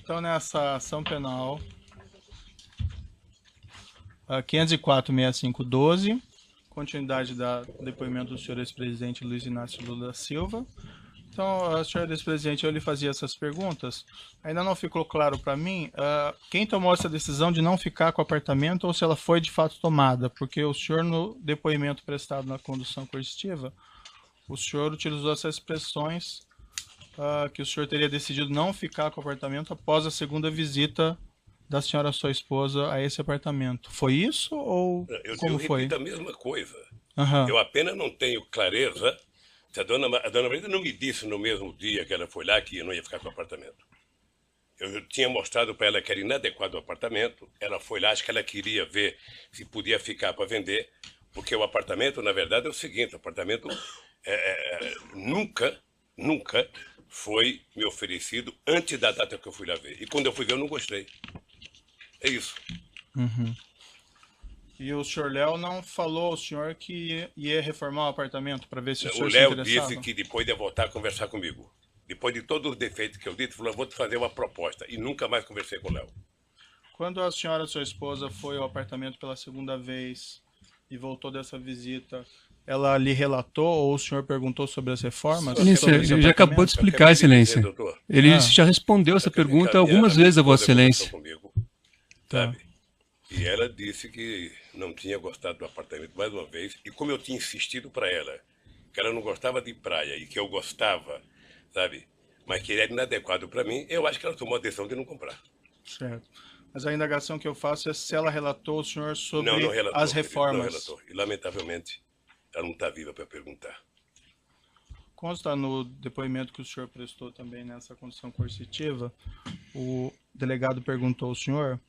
Então, nessa ação penal 504.6512, continuidade do depoimento do senhor ex-presidente Luiz Inácio Lula da Silva. Então, senhor ex-presidente, eu lhe fazia essas perguntas. Ainda não ficou claro para mim quem tomou essa decisão de não ficar com o apartamento ou se ela foi de fato tomada, porque o senhor, no depoimento prestado na condução coercitiva, o senhor utilizou essas expressões que o senhor teria decidido não ficar com o apartamento após a segunda visita da senhora, sua esposa, a esse apartamento. Foi isso ou como foi? Eu repito a mesma coisa. Uhum. Eu apenas não tenho clareza se a dona Marisa não me disse no mesmo dia que ela foi lá que eu não ia ficar com o apartamento. Eu tinha mostrado para ela que era inadequado o apartamento. Ela foi lá, acho que ela queria ver se podia ficar para vender, porque o apartamento, na verdade, é o seguinte, o apartamento nunca foi me oferecido antes da data que eu fui lá ver. E quando eu fui ver, eu não gostei. É isso. Uhum. E o senhor Léo não falou ao senhor que ia reformar o apartamento para ver se o senhor se interessava? O Léo disse que depois ia voltar a conversar comigo. Depois de todos os defeitos que eu disse, falou, vou te fazer uma proposta. E nunca mais conversei com o Léo. Quando a senhora, sua esposa, foi ao apartamento pela segunda vez e voltou dessa visita, ela lhe relatou ou o senhor perguntou sobre as reformas? Excelência, ele já acabou de explicar, Excelência. Ele já respondeu essa pergunta algumas vezes a Vossa Excelência. Comigo, sabe? E ela disse que não tinha gostado do apartamento mais uma vez. E como eu tinha insistido para ela que ela não gostava de praia e que eu gostava, sabe? Mas que ele era inadequado para mim, eu acho que ela tomou a decisão de não comprar. Certo. Mas a indagação que eu faço é se ela relatou ao senhor sobre não relatou, as reformas. Não relatou. E, lamentavelmente, ela não está viva para perguntar. Consta no depoimento que o senhor prestou também nessa condição coercitiva, o delegado perguntou ao senhor: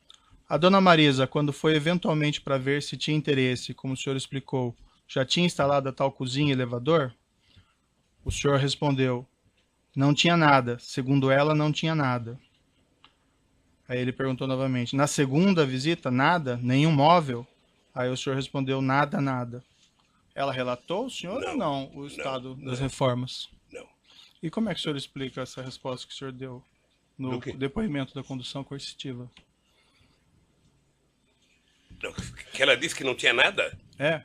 a dona Marisa, quando foi eventualmente para ver se tinha interesse, como o senhor explicou, já tinha instalado a tal cozinha e elevador? O senhor respondeu: não tinha nada. Segundo ela, não tinha nada. Aí ele perguntou novamente: na segunda visita, nada? Nenhum móvel? Aí o senhor respondeu: nada, nada. Ela relatou ao senhor ou não o estado das reformas? Não. E como é que o senhor explica essa resposta que o senhor deu no depoimento da condução coercitiva? Que ela disse que não tinha nada? É.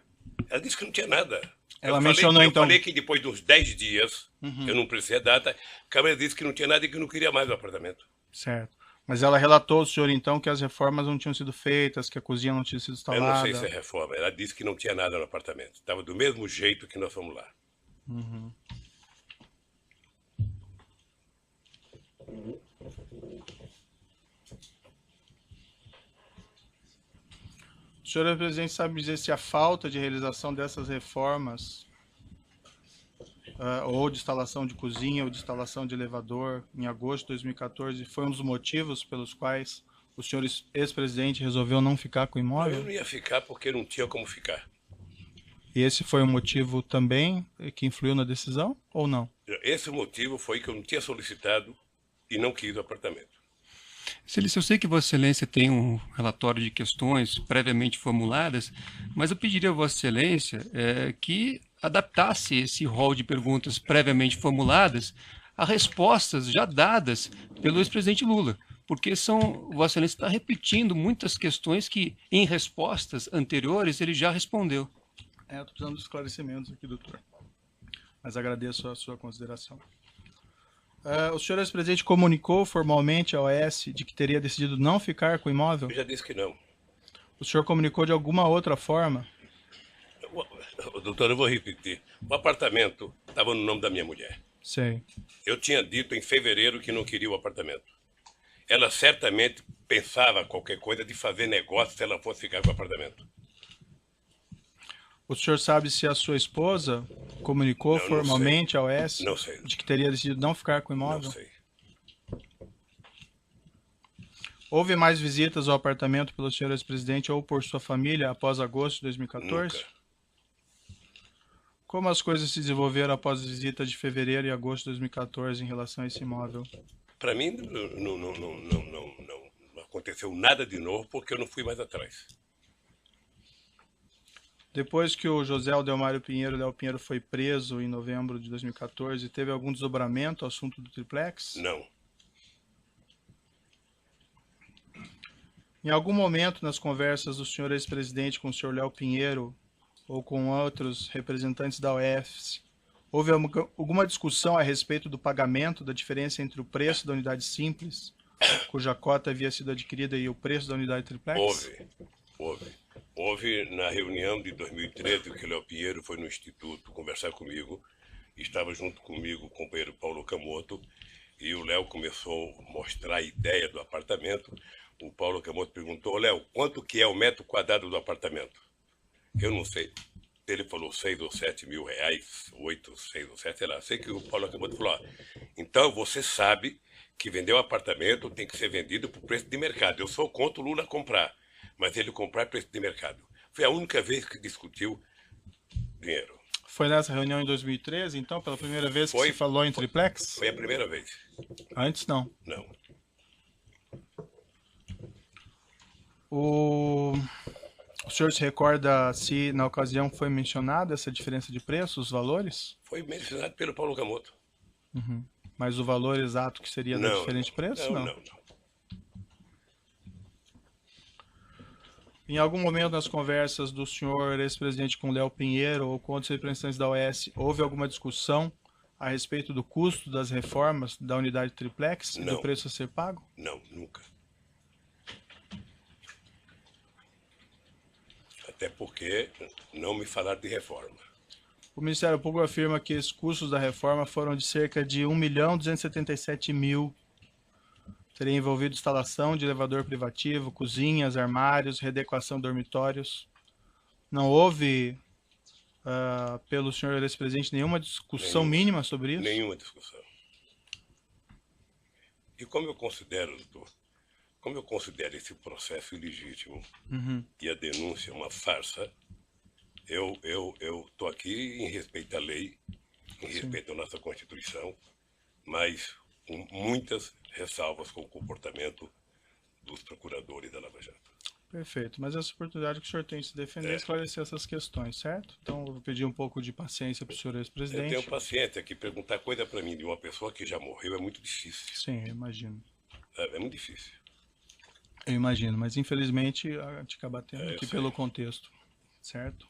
Ela disse que não tinha nada. Ela mencionou então... Eu falei que depois de uns 10 dias, eu não precisei a data, a Câmara disse que não tinha nada e que não queria mais o apartamento. Certo. Mas ela relatou ao senhor então que as reformas não tinham sido feitas, que a cozinha não tinha sido instalada? Eu não sei se é reforma. Ela disse que não tinha nada no apartamento. Estava do mesmo jeito que nós fomos lá. Uhum. O senhor presidente sabe dizer se a falta de realização dessas reformas ou de instalação de cozinha ou de instalação de elevador em agosto de 2014 foi um dos motivos pelos quais o senhor ex-presidente resolveu não ficar com o imóvel? Eu não ia ficar porque não tinha como ficar. E esse foi um motivo também que influiu na decisão ou não? Esse motivo foi que eu não tinha solicitado e não quis o apartamento. Excelência, eu sei que Vossa Excelência tem um relatório de questões previamente formuladas, mas eu pediria a Vossa Excelência que adaptasse esse rol de perguntas previamente formuladas a respostas já dadas pelo ex-presidente Lula, porque Vossa Excelência está repetindo muitas questões que, em respostas anteriores, ele já respondeu. Eu estou precisando de esclarecimentos aqui, doutor, mas agradeço a sua consideração. O senhor ex-presidente comunicou formalmente ao OAS de que teria decidido não ficar com o imóvel? Eu já disse que não. O senhor comunicou de alguma outra forma? Doutor, eu vou repetir. O apartamento estava no nome da minha mulher. Sei. Eu tinha dito em fevereiro que não queria o apartamento. Ela certamente pensava qualquer coisa de fazer negócio se ela fosse ficar com o apartamento. O senhor sabe se a sua esposa comunicou formalmente ao OAS de que teria decidido não ficar com o imóvel? Não sei. Houve mais visitas ao apartamento pelo senhor ex-presidente ou por sua família após agosto de 2014? Nunca. Como as coisas se desenvolveram após as visitas de fevereiro e agosto de 2014 em relação a esse imóvel? Para mim, não aconteceu nada de novo porque eu não fui mais atrás. Depois que o José Aldelmário Pinheiro, Léo Pinheiro, foi preso em novembro de 2014, teve algum desdobramento ao assunto do triplex? Não. Em algum momento nas conversas do senhor ex-presidente com o senhor Léo Pinheiro ou com outros representantes da OAS, houve alguma discussão a respeito do pagamento da diferença entre o preço da unidade simples, cuja cota havia sido adquirida, e o preço da unidade triplex? Houve na reunião de 2013 que o Léo Pinheiro foi no Instituto conversar comigo, estava junto comigo o companheiro Paulo Camoto, e o Léo começou a mostrar a ideia do apartamento. O Paulo Camoto perguntou: Léo, quanto que é o metro quadrado do apartamento? Eu não sei. Ele falou 6 ou 7 mil reais, 8, 6 ou 7, sei lá. Sei que o Paulo Camoto falou: então você sabe que vender um apartamento tem que ser vendido por preço de mercado. Eu sou contra o Lula comprar, mas ele comprar preço de mercado. Foi a única vez que discutiu dinheiro. Foi nessa reunião em 2013, então, pela primeira vez que se falou em triplex? Foi a primeira vez. Antes não? Não. O senhor se recorda se na ocasião foi mencionada essa diferença de preço, os valores? Foi mencionado pelo Paulo Camoto. Uhum. Mas o valor exato que seria da diferente preço? Não. Em algum momento nas conversas do senhor ex-presidente com Léo Pinheiro ou com outros representantes da OAS, houve alguma discussão a respeito do custo das reformas da unidade triplex e do preço a ser pago? Não, nunca. Até porque não me falaram de reforma. O Ministério Público afirma que os custos da reforma foram de cerca de 1.277.000. Teria envolvido instalação de elevador privativo, cozinhas, armários, readequação de dormitórios. Não houve, pelo senhor ex-presidente, nenhuma discussão mínima sobre isso? Nenhuma discussão. E como eu considero, doutor, esse processo ilegítimo e a denúncia uma farsa, eu estou aqui em respeito à lei, em respeito à nossa Constituição, mas com muitas ressalvas com o comportamento dos procuradores da Lava Jato. Perfeito, mas essa oportunidade que o senhor tem de se defender e esclarecer essas questões, certo? Então eu vou pedir um pouco de paciência para o senhor ex-presidente. Eu tenho paciência, que perguntar coisa para mim de uma pessoa que já morreu é muito difícil. Sim, eu imagino. É muito difícil. Eu imagino, mas infelizmente a gente acaba batendo aqui pelo contexto, certo?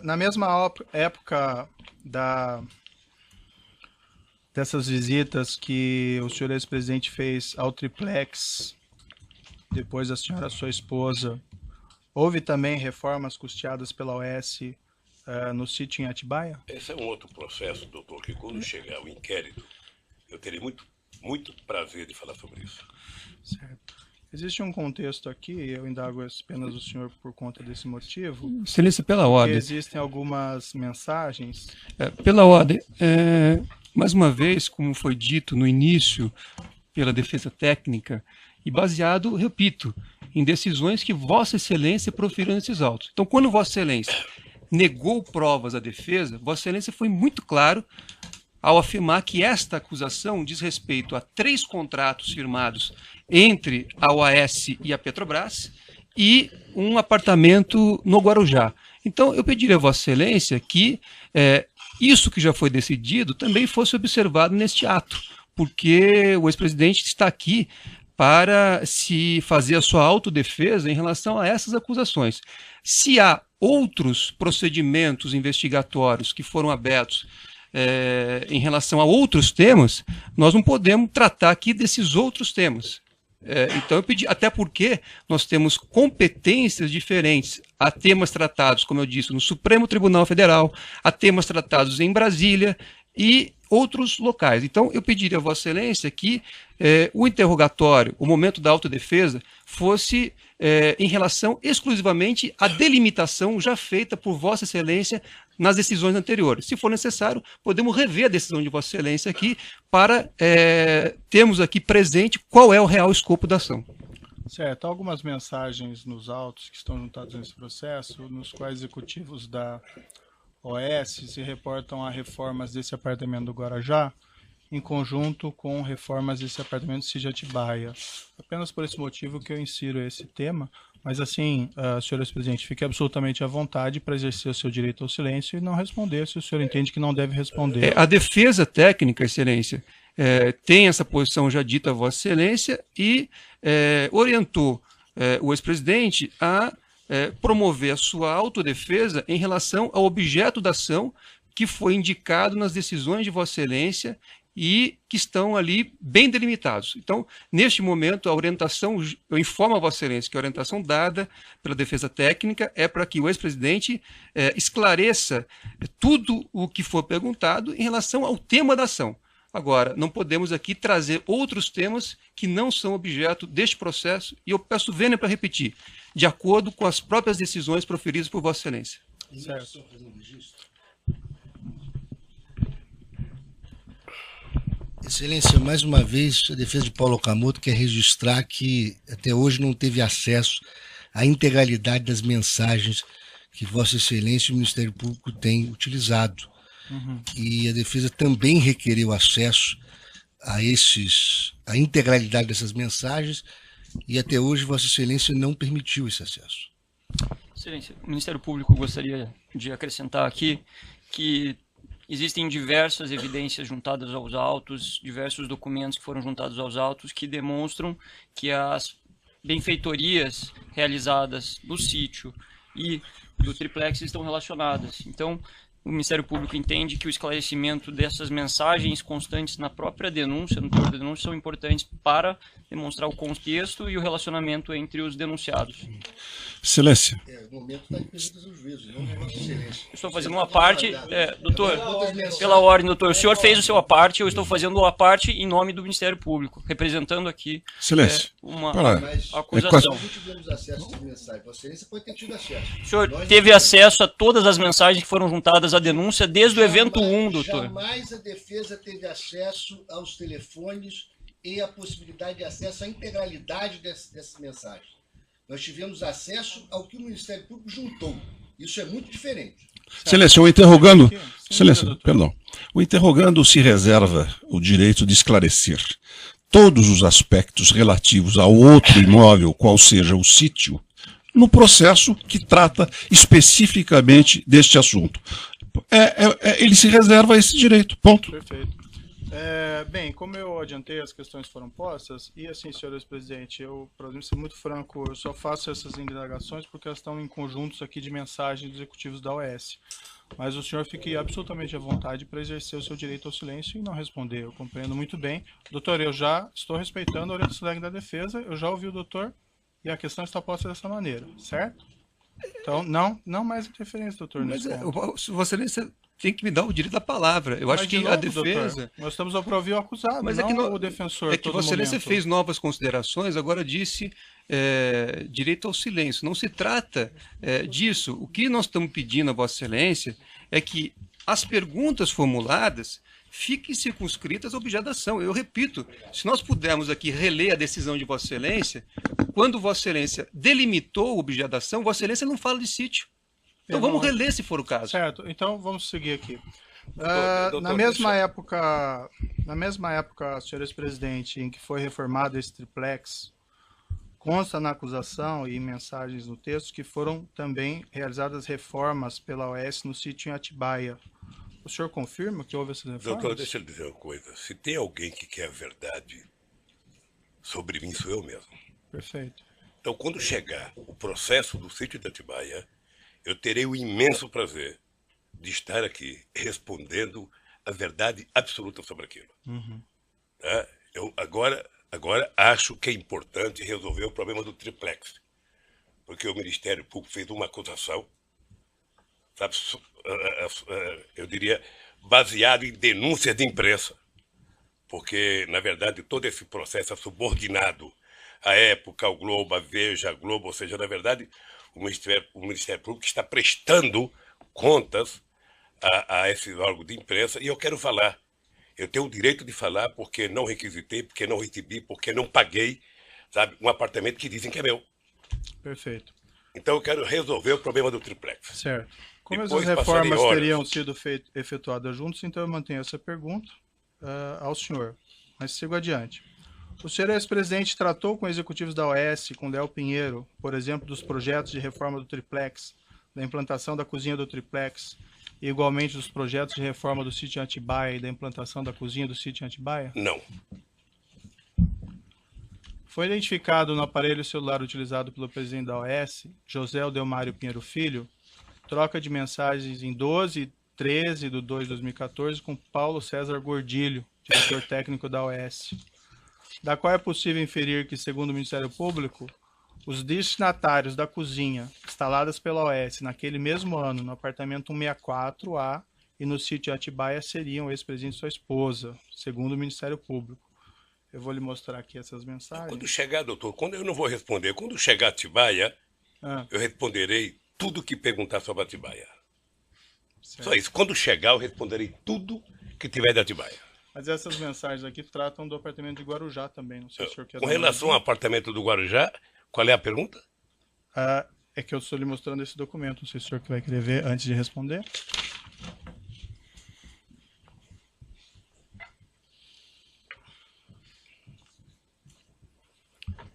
Na mesma época dessas visitas que o senhor ex-presidente fez ao triplex, depois da senhora sua esposa, houve também reformas custeadas pela OAS no sítio em Atibaia? Esse é um outro processo, doutor, que quando chegar o inquérito, eu terei muito prazer de falar sobre isso. Certo. Existe um contexto aqui, eu indago apenas o senhor por conta desse motivo. Excelência, pela ordem. Existem algumas mensagens. Pela ordem. Mais uma vez, como foi dito no início pela defesa técnica, e baseado, repito, em decisões que Vossa Excelência proferiu nesses autos. Então, quando Vossa Excelência negou provas à defesa, Vossa Excelência foi muito claro ao afirmar que esta acusação diz respeito a 3 contratos firmados entre a OAS e a Petrobras e um apartamento no Guarujá. Então, eu pediria a Vossa Excelência que isso que já foi decidido também fosse observado neste ato, porque o ex-presidente está aqui para se fazer a sua autodefesa em relação a essas acusações. Se há outros procedimentos investigatórios que foram abertos em relação a outros temas, nós não podemos tratar aqui desses outros temas. Então eu pedi, até porque nós temos competências diferentes. Há temas tratados, como eu disse, no Supremo Tribunal Federal, há temas tratados em Brasília e outros locais. Então eu pediria a Vossa Excelência que o interrogatório, o momento da autodefesa, fosse em relação exclusivamente à delimitação já feita por Vossa Excelência nas decisões anteriores. Se for necessário, podemos rever a decisão de Vossa Excelência aqui para termos aqui presente qual é o real escopo da ação. Certo. Há algumas mensagens nos autos que estão juntados nesse processo, nos quais executivos da OAS se reportam a reformas desse apartamento do Guarujá, em conjunto com reformas desse apartamento de Atibaia. Apenas por esse motivo que eu insiro esse tema, mas assim, senhor ex-presidente, fique absolutamente à vontade para exercer o seu direito ao silêncio e não responder se o senhor entende que não deve responder. A defesa técnica, Excelência, tem essa posição já dita a Vossa Excelência e orientou o ex-presidente a promover a sua autodefesa em relação ao objeto da ação que foi indicado nas decisões de Vossa Excelência e que estão ali bem delimitados. Então, neste momento, a orientação, eu informo a Vossa Excelência que a orientação dada pela defesa técnica é para que o ex-presidente esclareça tudo o que for perguntado em relação ao tema da ação. Agora, não podemos aqui trazer outros temas que não são objeto deste processo, e eu peço vênia para repetir, de acordo com as próprias decisões proferidas por Vossa Excelência. Certo. Excelência, mais uma vez, a defesa de Paulo Okamoto quer registrar que até hoje não teve acesso à integralidade das mensagens que Vossa Excelência e o Ministério Público têm utilizado. E a defesa também requereu acesso a integralidade dessas mensagens e até hoje Vossa Excelência não permitiu esse acesso. Excelência, o Ministério Público gostaria de acrescentar aqui que existem diversas evidências juntadas aos autos, diversos documentos que foram juntados aos autos que demonstram que as benfeitorias realizadas no sítio e do triplex estão relacionadas. Então, o Ministério Público entende que o esclarecimento dessas mensagens constantes na própria denúncia, no teor da denúncia, são importantes para demonstrar o contexto e o relacionamento entre os denunciados. Excelência. O momento está em perguntas aos juízes, não na Vossa Excelência. Estou fazendo uma parte, doutor, pela ordem, doutor, o senhor fez o seu a parte, eu estou fazendo a parte em nome do Ministério Público, representando aqui Excelência. Uma Mas acusação. nós não tivemos acesso às mensagens. Vossa Excelência pode ter tido acesso. O senhor teve acesso a todas as mensagens que foram juntadas à denúncia desde o evento 1, doutor. Jamais a defesa teve acesso aos telefones e a possibilidade de acesso à integralidade dessas mensagens. Nós tivemos acesso ao que o Ministério Público juntou. Isso é muito diferente. Excelência, o interrogando. Excelência, perdão. O interrogando se reserva o direito de esclarecer todos os aspectos relativos a outro imóvel, qual seja o sítio, no processo que trata especificamente deste assunto. Ele se reserva esse direito, ponto. Perfeito. Bem, como eu adiantei, as questões foram postas, e assim, senhores presidente, eu, para ser muito franco, eu só faço essas indagações porque elas estão em conjuntos aqui de mensagens dos executivos da OAS. Mas o senhor fique absolutamente à vontade para exercer o seu direito ao silêncio e não responder. Eu compreendo muito bem. Doutor, eu já estou respeitando a orientação da defesa, eu já ouvi o doutor, e a questão está posta dessa maneira, certo? Então, não mais interferência, doutor. Mas Vossa Excelência tem que me dar o direito da palavra. Eu acho que a defesa... Doutor, nós estamos para ouvir o acusado, mas não o defensor. É que Vossa Excelência fez novas considerações, agora disse direito ao silêncio. Não se trata disso. O que nós estamos pedindo a Vossa Excelência é que as perguntas formuladas fiquem circunscritas ao objeto da ação. Eu repito, se nós pudermos aqui reler a decisão de Vossa Excelência, quando Vossa Excelência delimitou o objeto da ação, Vossa Excelência não fala de sítio. Então vamos reler se for o caso. Certo, então vamos seguir aqui. Doutor, na mesma época, senhores presidente, em que foi reformado esse triplex, consta na acusação e em mensagens no texto que foram também realizadas reformas pela OAS no sítio em Atibaia. O senhor confirma que houve essas reformas? Doutor, deixa eu dizer uma coisa. Se tem alguém que quer a verdade sobre mim, sou eu mesmo. Perfeito. Então, quando chegar o processo do sítio de Atibaia, eu terei o imenso prazer de estar aqui respondendo a verdade absoluta sobre aquilo. Tá? Eu agora acho que é importante resolver o problema do triplex, porque o Ministério Público fez uma acusação, sabe, eu diria, baseado em denúncias de imprensa, porque, na verdade, todo esse processo é subordinado à época, ao Globo, à Veja, à Globo, ou seja, na verdade, o Ministério Público está prestando contas a esses órgãos de imprensa, e eu quero falar. Eu tenho o direito de falar porque não requisitei, porque não recebi, porque não paguei, sabe, um apartamento que dizem que é meu. Perfeito. Então eu quero resolver o problema do triplex. Certo. Como Depois essas reformas passarem horas. teriam sido efetuadas juntos, então eu mantenho essa pergunta ao senhor. Mas sigo adiante. O senhor ex-presidente tratou com executivos da OAS, com Léo Pinheiro, por exemplo, dos projetos de reforma do triplex, da implantação da cozinha do triplex e igualmente dos projetos de reforma do sítio em Atibaia e da implantação da cozinha do sítio em Atibaia? Não. Foi identificado no aparelho celular utilizado pelo presidente da OAS, José Odelmário Pinheiro Filho, troca de mensagens em 12 e 13 de 2 de 2014 com Paulo César Gordilho, diretor técnico da OAS, da qual é possível inferir que, segundo o Ministério Público, os destinatários da cozinha instaladas pela OAS naquele mesmo ano no apartamento 164A e no sítio Atibaia seriam o ex-presidente e sua esposa, segundo o Ministério Público. Eu vou lhe mostrar aqui essas mensagens. Quando chegar, doutor, quando eu não vou responder, quando chegar Atibaia, eu responderei tudo que perguntar sobre Atibaia. Certo. Só isso. Quando chegar, eu responderei tudo que tiver de Atibaia. Mas essas mensagens aqui tratam do apartamento de Guarujá também. Não sei se o senhor quer Com dar uma relação ao olhadinha. apartamento do Guarujá, qual é a pergunta? É que eu estou lhe mostrando esse documento. Não sei se o senhor vai querer ver antes de responder.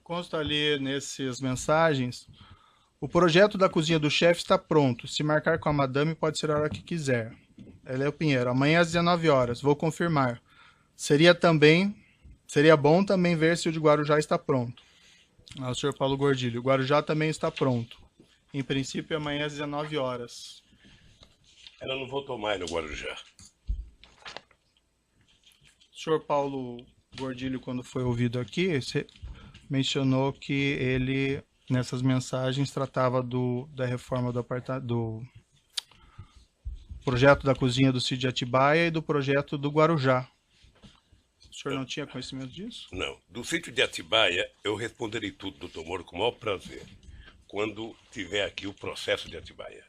Consta ali nessas mensagens: o projeto da cozinha do chefe está pronto. Se marcar com a madame, pode ser a hora que quiser. Eléo Pinheiro, amanhã às 19 horas. Vou confirmar. Seria bom também ver se o de Guarujá está pronto. O senhor Paulo Gordilho, o Guarujá também está pronto. Em princípio, amanhã às 19 horas. Ela não votou mais no Guarujá. O senhor Paulo Gordilho, quando foi ouvido aqui, mencionou que ele, nessas mensagens, tratava da reforma do projeto da cozinha do sítio de Atibaia e do projeto do Guarujá. O senhor não tinha conhecimento disso? Não. Do sítio de Atibaia, eu responderei tudo, doutor Moro, com o maior prazer, quando tiver aqui o processo de Atibaia.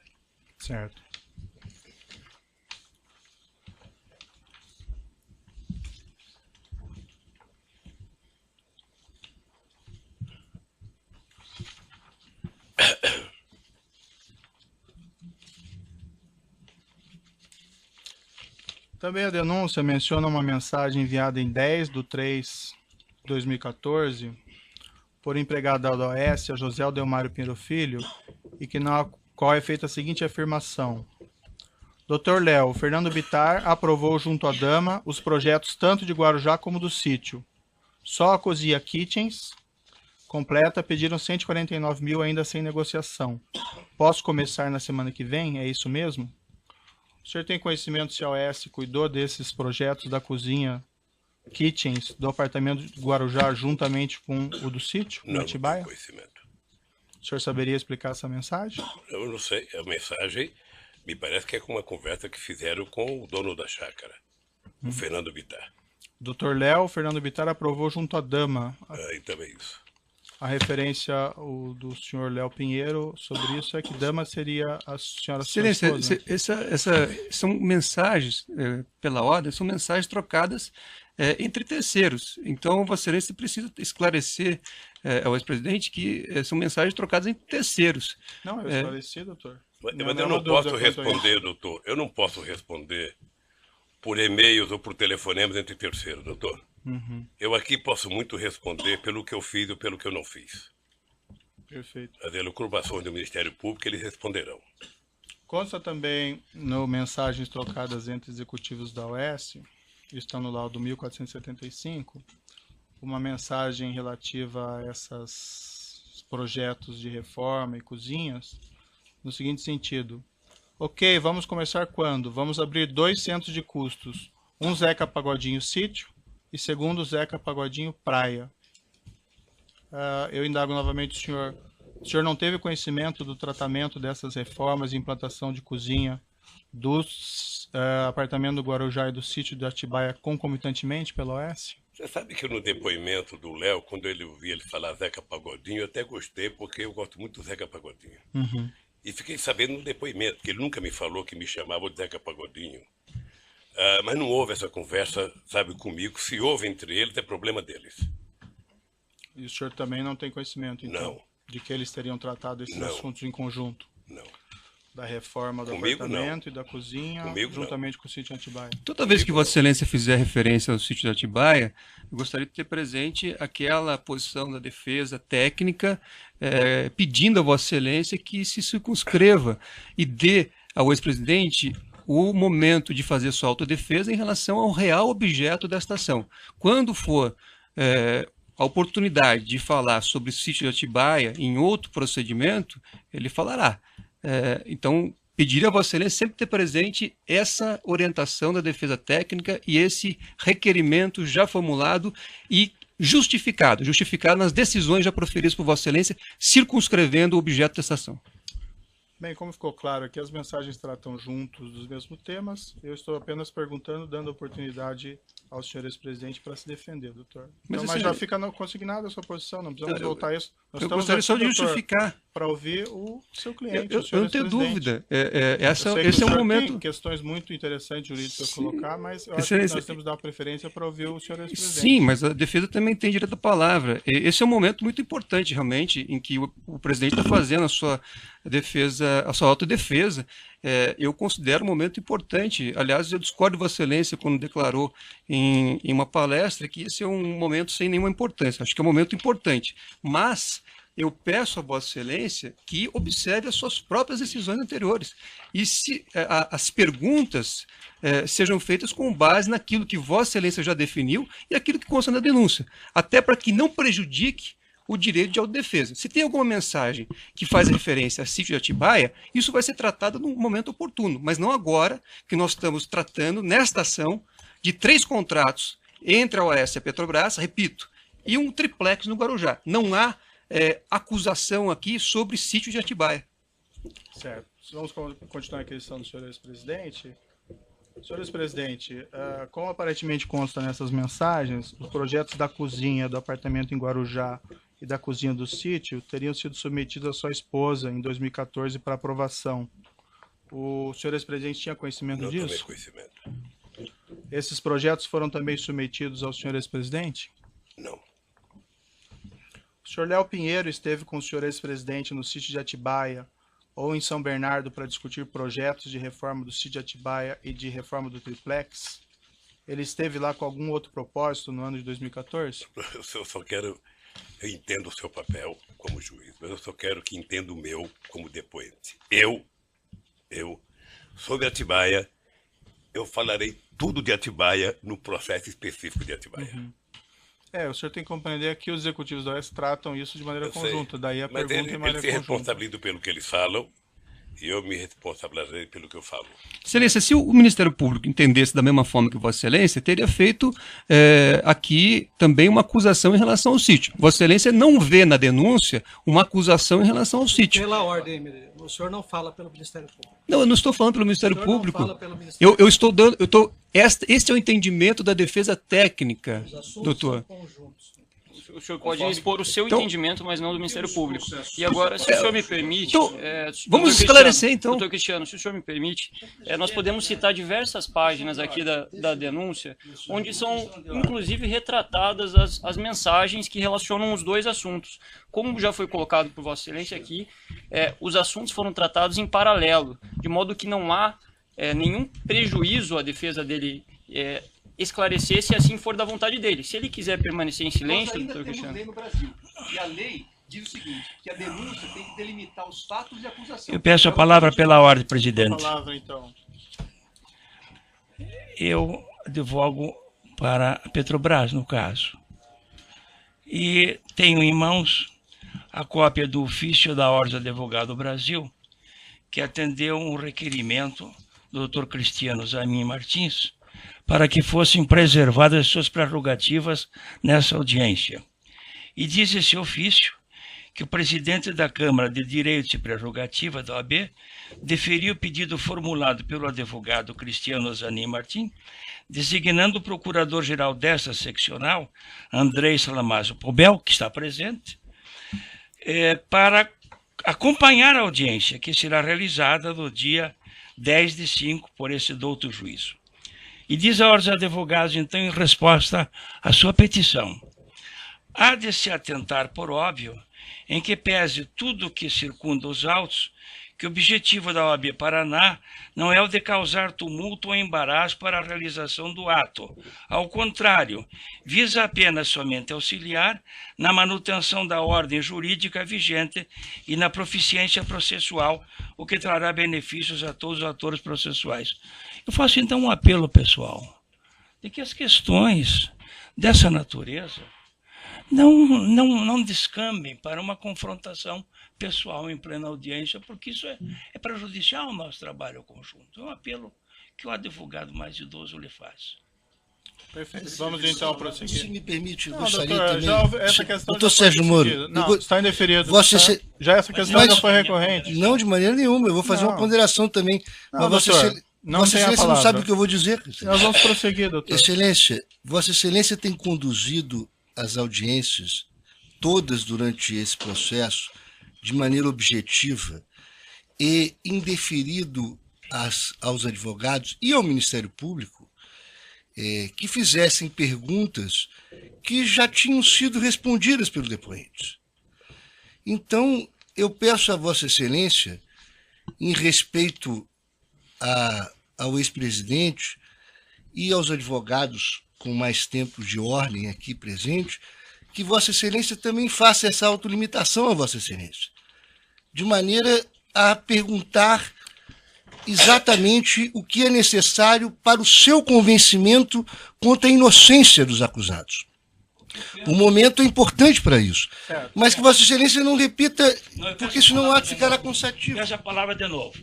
Certo. Também a denúncia menciona uma mensagem enviada em 10/3/2014 por empregado da OAS, a José Odelmário Pinheiro Filho, e que na qual é feita a seguinte afirmação: Dr. Léo, Fernando Bittar aprovou junto à dama os projetos tanto de Guarujá como do sítio. Só a cozinha Kitchens completa pediram 149 mil ainda sem negociação. Posso começar na semana que vem? É isso mesmo? O senhor tem conhecimento se a OAS cuidou desses projetos da cozinha Kitchens do apartamento de Guarujá juntamente com o do sítio, Não, no não Atibaia? tenho conhecimento. O senhor saberia explicar essa mensagem? Eu não sei. A mensagem me parece que é com uma conversa que fizeram com o dono da chácara, o Fernando Bittar. Dr. Léo, Fernando Bittar aprovou junto à dama. Então é isso. A referência do senhor Léo Pinheiro sobre isso é que dama seria a senhora sua Excelência, esposa. são mensagens, pela ordem, são mensagens trocadas entre terceiros. Então, Vossa Excelência precisa esclarecer ao ex-presidente que são mensagens trocadas entre terceiros. Não, eu esclareci, doutor. Mas eu não posso responder, doutor. Eu não posso responder por e-mails ou por telefonemas entre terceiros, doutor. Eu aqui posso muito responder pelo que eu fiz ou pelo que eu não fiz. Perfeito. As elucubrações do Ministério Público, eles responderão. Consta também no mensagens trocadas entre executivos da OAS, está no laudo 1475, uma mensagem relativa a esses projetos de reforma e cozinhas, no seguinte sentido: ok, vamos começar quando? Vamos abrir 2 centros de custos, um Zeca Pagodinho Sítio e segundo Zeca Pagodinho Praia. Eu indago novamente o senhor não teve conhecimento do tratamento dessas reformas e implantação de cozinha dos apartamentos do Guarujá e do sítio de Atibaia concomitantemente pela OAS? Você sabe que no depoimento do Léo, quando eu ouvi ele falar Zeca Pagodinho, eu até gostei, porque eu gosto muito do Zeca Pagodinho. E fiquei sabendo no depoimento, que ele nunca me falou que me chamava de Zeca Pagodinho. Mas não houve essa conversa, sabe, comigo. Se houve entre eles, é problema deles. E o senhor também não tem conhecimento, então, Não. de que eles teriam tratado esses Não. assuntos em conjunto? Não. Da reforma do Comigo, apartamento e da cozinha, Comigo, juntamente com o sítio Atibaia? Toda vez que Vossa Excelência fizer referência ao sítio de Atibaia, eu gostaria de ter presente aquela posição da defesa técnica pedindo a Vossa Excelência que se circunscreva e dê ao ex-presidente o momento de fazer sua autodefesa em relação ao real objeto desta ação. Quando for a oportunidade de falar sobre o sítio de Atibaia em outro procedimento, ele falará. Então, pediria a Vossa Excelência sempre ter presente essa orientação da defesa técnica e esse requerimento já formulado e justificado nas decisões já proferidas por Vossa Excelência, circunscrevendo o objeto dessa ação. Bem, como ficou claro aqui, as mensagens tratam juntos dos mesmos temas. Eu estou apenas perguntando, dando oportunidade ao senhor ex-presidente para se defender, doutor. Então, mas já fica consignada a sua posição, não precisamos voltar a isso. Nós eu gostaria só de justificar. Para ouvir o seu cliente, eu não tenho dúvida. Esse é um momento... Tem questões muito interessantes jurídicas para colocar, mas eu acho que nós temos que dar preferência para ouvir o senhor ex-presidente. Sim, mas a defesa também tem direito à palavra. Esse é um momento muito importante, realmente, em que o presidente está fazendo a sua defesa, a sua autodefesa. Eu considero um momento importante. Aliás, eu discordo de Vossa Excelência quando declarou em uma palestra que esse é um momento sem nenhuma importância. Acho que é um momento importante. Mas eu peço a Vossa Excelência que observe as suas próprias decisões anteriores. E se as perguntas sejam feitas com base naquilo que Vossa Excelência já definiu e aquilo que consta na denúncia. Até para que não prejudique o direito de autodefesa. Se tem alguma mensagem que faz referência a sítio de Atibaia, isso vai ser tratado num momento oportuno, mas não agora que nós estamos tratando, nesta ação, de 3 contratos entre a OAS e a Petrobras, repito, e um triplex no Guarujá. Não há acusação aqui sobre sítio de Atibaia. Certo. Vamos continuar a questão do senhor ex-presidente. Senhor ex-presidente, como aparentemente consta nessas mensagens, os projetos da cozinha do apartamento em Guarujá e da cozinha do sítio teriam sido submetidos à sua esposa em 2014 para aprovação. O senhor ex-presidente tinha conhecimento disso? Não tomei conhecimento. Esses projetos foram também submetidos ao senhor ex-presidente? Não. O senhor Léo Pinheiro esteve com o senhor ex-presidente no sítio de Atibaia ou em São Bernardo para discutir projetos de reforma do sítio de Atibaia e de reforma do triplex? Ele esteve lá com algum outro propósito no ano de 2014? Eu só quero... Eu entendo o seu papel como juiz, mas eu só quero que entenda o meu como depoente. Eu, sobre Atibaia, eu falarei tudo de Atibaia no processo específico de Atibaia. Uhum. O senhor tem que compreender que os executivos da OAS tratam isso de maneira conjunta. Daí a pergunta em maneira conjunta. Eles se responsabilizam pelo que eles falam e eu me responsabilizarei pelo que eu falo. Excelência, se o Ministério Público entendesse da mesma forma que Vossa Excelência, teria feito aqui também uma acusação em relação ao sítio. Vossa Excelência não vê na denúncia uma acusação em relação ao sítio. Pela ordem, o senhor não fala pelo Ministério Público. Não, eu não estou falando pelo Ministério Público. Não fala pelo Ministério eu estou dando... Este é o entendimento da defesa técnica, doutor. São conjuntos. O senhor pode expor o seu entendimento, mas não do Ministério Público. E agora, se o senhor me permite... vamos esclarecer, então. Doutor Cristiano, se o senhor me permite, nós podemos citar diversas páginas aqui da denúncia, onde são, inclusive, retratadas as mensagens que relacionam os dois assuntos. Como já foi colocado por Vossa Excelência aqui, os assuntos foram tratados em paralelo, de modo que não há nenhum prejuízo à defesa dele esclarecer se assim for da vontade dele. Se ele quiser permanecer em silêncio, doutor Cristiano... Lei no Brasil. E a lei diz o seguinte, que a denúncia tem que delimitar os fatos de acusação. Eu peço a palavra pela ordem, presidente. A palavra, então. Eu advogo para a Petrobras, no caso. E tenho em mãos a cópia do ofício da Ordem dos Advogados do Brasil, que atendeu um requerimento do Dr. Cristiano Zanin Martins, para que fossem preservadas suas prerrogativas nessa audiência. E diz esse ofício que o presidente da Câmara de Direitos e Prerrogativa da OAB deferiu o pedido formulado pelo advogado Cristiano Zanin Martins, designando o procurador-geral dessa seccional, Andrei Salamazo Pobel, que está presente, para acompanhar a audiência, que será realizada no dia 10/5 por esse douto juízo. E diz a Ordem dos Advogados, então, em resposta à sua petição: há de se atentar, por óbvio, em que pese tudo o que circunda os autos, que o objetivo da OAB Paraná não é o de causar tumulto ou embaraço para a realização do ato. Ao contrário, visa apenas somente auxiliar na manutenção da ordem jurídica vigente e na proficiência processual, o que trará benefícios a todos os atores processuais. Eu faço então um apelo, pessoal, de que as questões dessa natureza não descambem para uma confrontação pessoal em plena audiência, porque isso é prejudicial ao nosso trabalho conjunto. É um apelo que o advogado mais idoso lhe faz. Perfeito. Vamos então prosseguir. Se me permite, eu Não, gostaria doutor, também... essa questão Doutor já foi Sérgio Moro, decidida. Não, está indeferido. Vossa tá? Excelência- Já essa questão Mas- já foi recorrente. Não, de maneira nenhuma, eu vou fazer Não. uma ponderação também. Não, Mas doutor, não Vossa tem a Excelência não palavra. sabe o que eu vou dizer. Nós vamos prosseguir, doutor. Excelência, Vossa Excelência tem conduzido as audiências todas durante esse processo de maneira objetiva e indeferido aos advogados e ao Ministério Público que fizessem perguntas que já tinham sido respondidas pelo depoente. Então, eu peço a Vossa Excelência, em respeito ao ex-presidente e aos advogados com mais tempo de ordem aqui presente, que Vossa Excelência também faça essa autolimitação a Vossa Excelência, de maneira a perguntar exatamente o que é necessário para o seu convencimento quanto à inocência dos acusados. O momento é importante para isso, mas que Vossa Excelência não repita, porque senão o ato ficará cansativo. Peço a palavra de novo.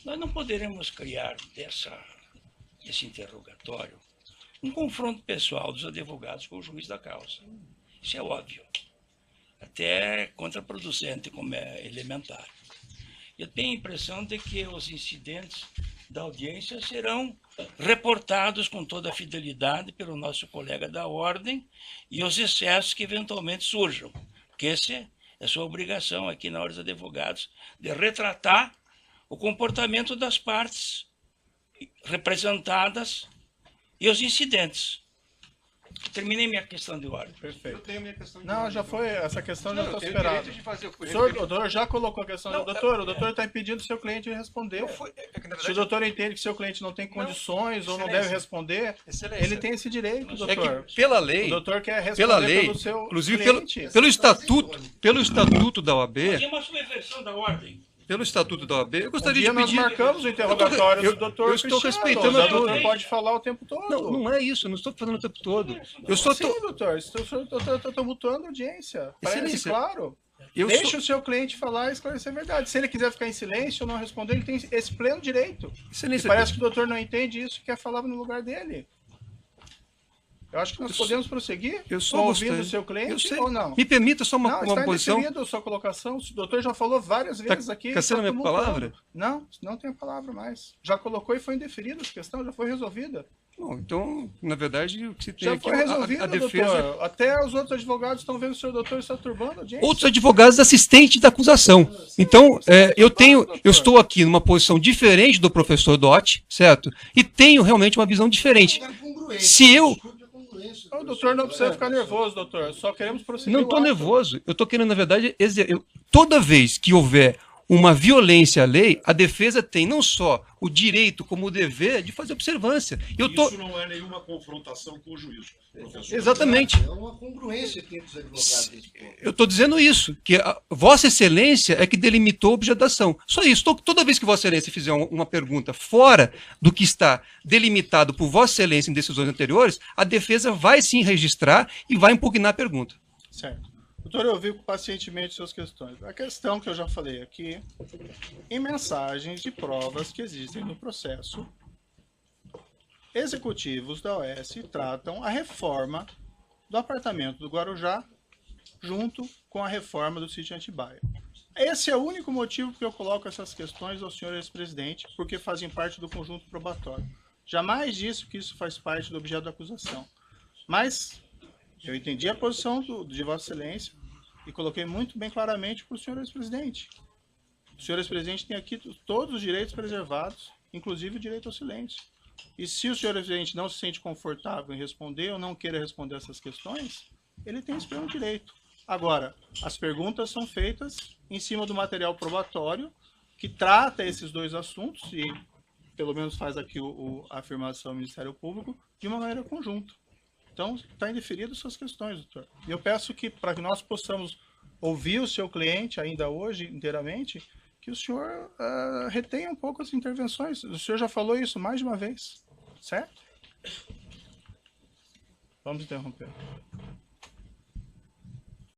Nós não poderemos criar desse interrogatório um confronto pessoal dos advogados com o juiz da causa. Isso é óbvio. Até contraproducente, como é elementar. Eu tenho a impressão de que os incidentes da audiência serão reportados com toda a fidelidade pelo nosso colega da ordem e os excessos que eventualmente surjam. Porque essa é a sua obrigação aqui na Ordem dos Advogados, de retratar o comportamento das partes representadas e os incidentes. Terminei minha questão de ordem. Perfeito. Eu tenho minha questão de Não, ordem. já foi, essa questão já Não, está eu tenho superada. direito de fazer o O doutor já colocou a questão. Não, Doutor, o doutor está impedindo o seu cliente de responder. que, na Se o verdade, doutor entende que seu cliente não tem condições ou não Excelência. deve responder, Excelência. ele tem esse direito, é doutor. que pela O lei, doutor quer responder pela lei, pelo seu inclusive cliente. pelo estatuto da OAB, Tem uma subversão da ordem. pelo estatuto da OAB, eu Um gostaria dia de nós pedir. marcamos o interrogatório Eu- do doutor eu estou Cristiano. respeitando O a doutor lei. pode falar o tempo todo. Não, não é isso, eu não estou falando o tempo todo. Eu só Sim, estou. doutor, estou tumultuando a audiência. Parece Excelência, claro. Eu Deixa sou- o seu cliente falar e esclarecer a verdade. Se ele quiser ficar em silêncio ou não responder, ele tem esse pleno direito. E Excelência, parece que o doutor não entende isso e quer falar no lugar dele. Eu acho que nós podemos prosseguir eu só ouvindo gostaria- o seu cliente eu sei. ou não. Me permita só Não, uma está posição. indeferido a sua colocação. O doutor já falou várias vezes aqui. caçando está a minha tumultuando. palavra? Não, não tem a palavra mais. Já colocou e foi indeferida essa questão, já foi resolvida. Bom, então, na verdade, o que se tem Já aqui foi é resolvido, a defesa. doutor. Até os outros advogados estão vendo que o senhor doutor está turbando a audiência. Outros advogados assistentes da acusação. Então, eu estou aqui numa posição diferente do professor Dotti, certo? E tenho realmente uma visão diferente. Se eu O doutor não precisa ficar nervoso, doutor. Só queremos prosseguir. não o estou ato. nervoso, eu estou querendo, na verdade, toda vez que houver uma violência à lei, a defesa tem não só o direito, como o dever de fazer observância. Isso não é nenhuma confrontação com o juiz, professor. Exatamente. É uma congruência entre os advogados. Eu estou dizendo isso, que a Vossa Excelência é que delimitou a objetação. Só isso. Toda vez que Vossa Excelência fizer uma pergunta fora do que está delimitado por Vossa Excelência em decisões anteriores, a defesa vai sim registrar e vai impugnar a pergunta. Certo. Doutor, eu ouvi pacientemente suas questões. A questão que eu já falei aqui, em mensagens de provas que existem no processo, executivos da OS tratam a reforma do apartamento do Guarujá junto com a reforma do sítio Atibaia. Esse é o único motivo que eu coloco essas questões ao senhor ex-presidente, porque fazem parte do conjunto probatório. Jamais disse que isso faz parte do objeto da acusação. Mas eu entendi a posição de Vossa Excelência e coloquei muito bem claramente para o senhor ex-presidente. O senhor ex-presidente tem aqui todos os direitos preservados, inclusive o direito ao silêncio. E se o senhor ex-presidente não se sente confortável em responder ou não queira responder essas questões, ele tem esse pleno direito. Agora, as perguntas são feitas em cima do material probatório que trata esses dois assuntos e pelo menos faz aqui a afirmação do Ministério Público de uma maneira conjunta. Então, está indeferido suas questões, doutor. E eu peço que, para que nós possamos ouvir o seu cliente ainda hoje inteiramente, que o senhor retenha um pouco as intervenções. O senhor já falou isso mais de uma vez, certo? Vamos interromper.